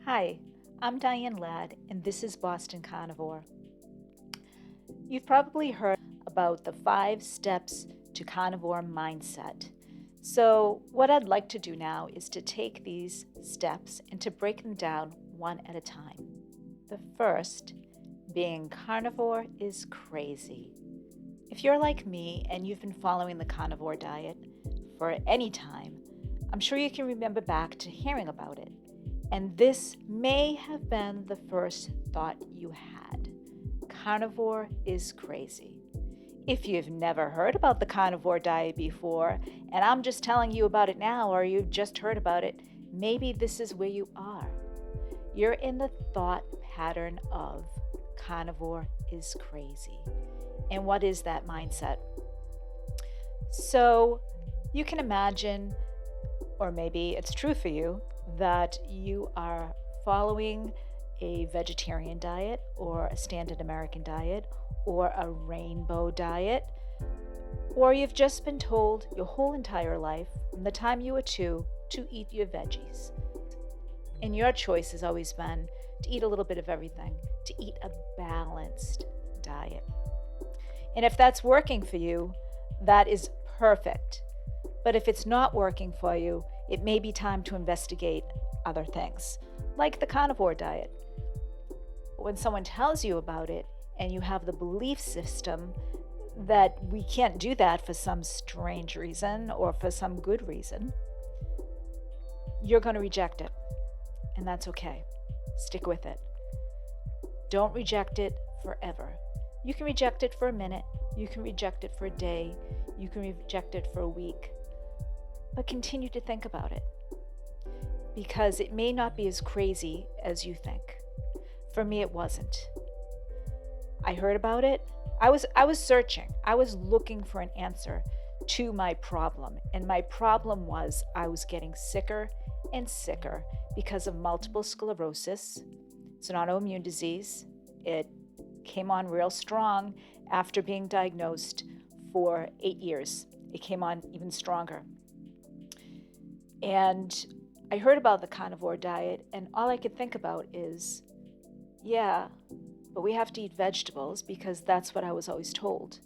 Hi, I'm Diane Ladd, and this is Boston Carnivore. You've probably heard about the 5 steps to carnivore mindset. So, what I'd like to do now is to take these steps and to break them down one at a time. The first being carnivore is crazy. If you're like me and you've been following the carnivore diet for any time, I'm sure you can remember back to hearing about it. And this may have been the first thought you had. Carnivore is crazy. If you've never heard about the carnivore diet before, and I'm just telling you about it now, or you've just heard about it, maybe this is where you are. You're in the thought pattern of carnivore is crazy. And what is that mindset? So you can imagine, or maybe it's true for you, that you are following a vegetarian diet or a standard American diet or a rainbow diet, or you've just been told your whole entire life from the time you were 2 to eat your veggies. And your choice has always been to eat a little bit of everything, to eat a balanced diet. And if that's working for you, that is perfect. But if it's not working for you, it may be time to investigate other things, like the carnivore diet. When someone tells you about it and you have the belief system that we can't do that for some strange reason or for some good reason, you're going to reject it. And that's okay. Stick with it. Don't reject it forever. You can reject it for a minute. You can reject it for a day. You can reject it for a week. But continue to think about it, because it may not be as crazy as you think. For me, it wasn't. I heard about it. I was searching. I was looking for an answer to my problem. And my problem was I was getting sicker and sicker because of multiple sclerosis. It's an autoimmune disease. It came on real strong after being diagnosed for 8 years. It came on even stronger. And I heard about the carnivore diet, and all I could think about is, yeah, but we have to eat vegetables, because that's what I was always told,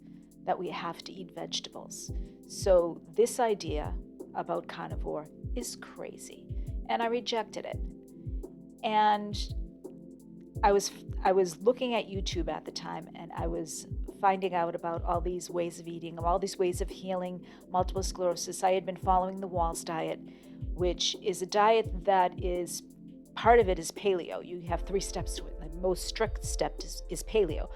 that we have to eat vegetables. So this idea about carnivore is crazy, and I rejected it. And I was looking at YouTube at the time, and I was finding out about all these ways of eating, all these ways of healing multiple sclerosis. I had been following the Walls diet, which is a diet that is, part of it is paleo. You have 3 steps to it. The most strict step is paleo.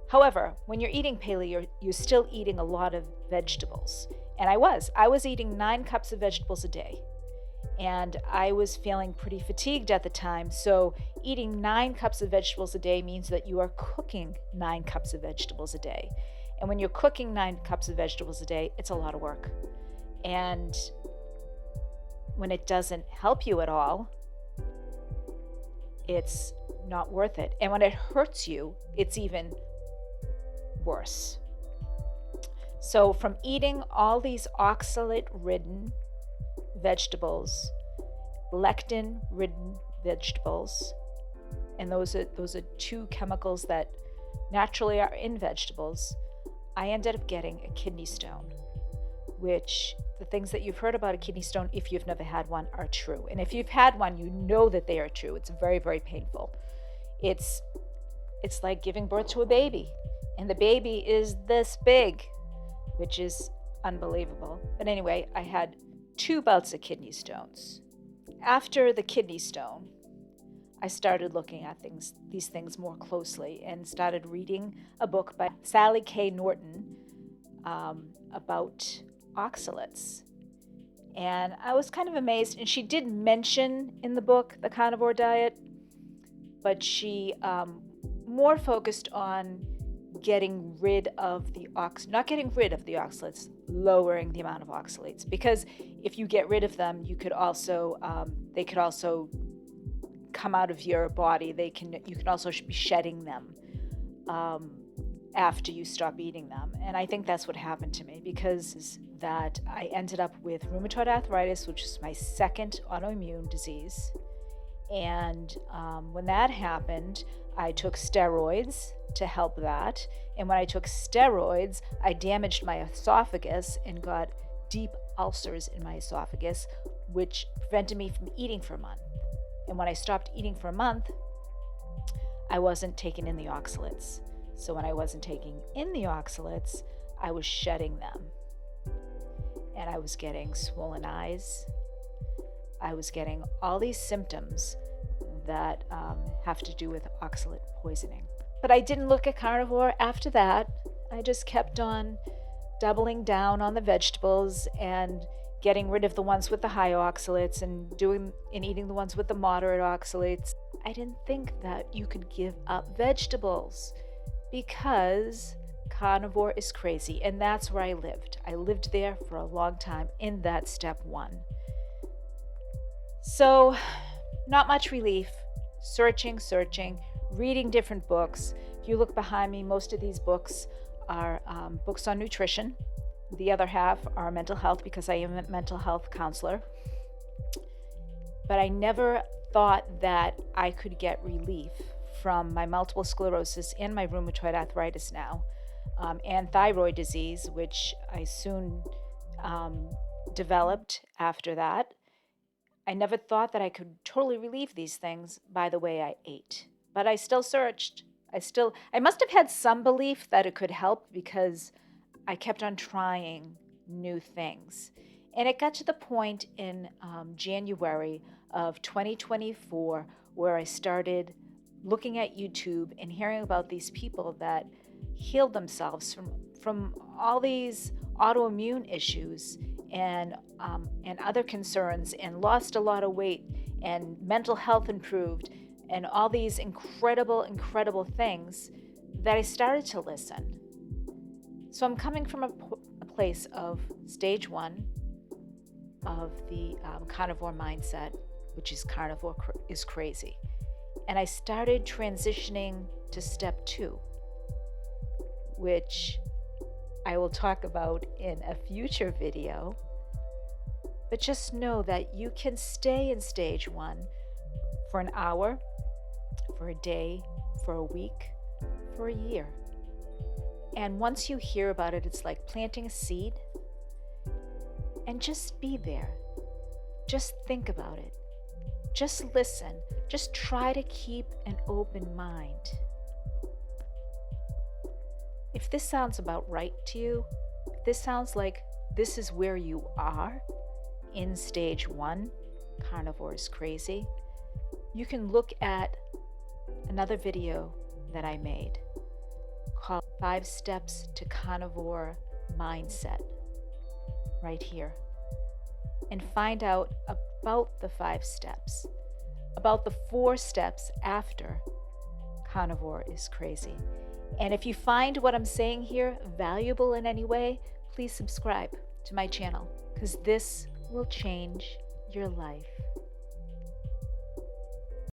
However, when you're eating paleo, you're still eating a lot of vegetables. And I was eating 9 cups of vegetables a day. And I was feeling pretty fatigued at the time. So eating 9 cups of vegetables a day means that you are cooking 9 cups of vegetables a day. And when you're cooking 9 cups of vegetables a day, it's a lot of work. And when it doesn't help you at all, it's not worth it. And when it hurts you, it's even worse. So from eating all these oxalate-ridden vegetables, lectin-ridden vegetables, and those are 2 chemicals that naturally are in vegetables, I ended up getting a kidney stone, which the things that you've heard about a kidney stone, if you've never had one, are true. And if you've had one, you know that they are true. It's very, very painful. It's like giving birth to a baby, and the baby is this big, which is unbelievable. But anyway, I had 2 bouts of kidney stones. After the kidney stone, I started looking at these things more closely, and started reading a book by Sally K. Norton about oxalates. And I was kind of amazed, and she did mention in the book the carnivore diet, but she more focused on getting rid of the not getting rid of the oxalates, lowering the amount of oxalates. Because if you get rid of them, you could also they could also come out of your body. You can also be shedding them after you stop eating them. And I think that's what happened to me, because that I ended up with rheumatoid arthritis, which is my second autoimmune disease. And when that happened, I took steroids to help that. And when I took steroids, I damaged my esophagus and got deep ulcers in my esophagus, which prevented me from eating for a month. And when I stopped eating for a month, I wasn't taking in the oxalates. So when I wasn't taking in the oxalates, I was shedding them. And I was getting swollen eyes. I was getting all these symptoms that have to do with oxalate poisoning. But I didn't look at carnivore after that. I just kept on doubling down on the vegetables and getting rid of the ones with the high oxalates and eating the ones with the moderate oxalates. I didn't think that you could give up vegetables because carnivore is crazy, and that's where I lived. I lived there for a long time in that step 1. So, not much relief. Searching, reading different books. If you look behind me, most of these books are books on nutrition. The other half are mental health because I am a mental health counselor. But I never thought that I could get relief from my multiple sclerosis and my rheumatoid arthritis now, and thyroid disease, which I soon developed after that. I never thought that I could totally relieve these things by the way I ate. But I still searched. I must have had some belief that it could help because I kept on trying new things. And it got to the point in January of 2024 where I started looking at YouTube and hearing about these people that healed themselves from all these autoimmune issues and other concerns, and lost a lot of weight, and mental health improved, and all these incredible things, that I started to listen. So I'm coming from a place of stage 1 of the carnivore mindset, which is carnivore is crazy. And I started transitioning to step 2, which I will talk about in a future video. But just know that you can stay in stage 1 for an hour, for a day, for a week, for a year. And once you hear about it, it's like planting a seed. And just be there. Just think about it. Just listen. Just try to keep an open mind. If this sounds about right to you, if this sounds like this is where you are in stage 1, carnivore is crazy, you can look at another video that I made called 5 Steps to Carnivore Mindset right here, and find out about the 5 steps, about the 4 steps after carnivore is crazy. And if you find what I'm saying here valuable in any way, please subscribe to my channel, because this will change your life.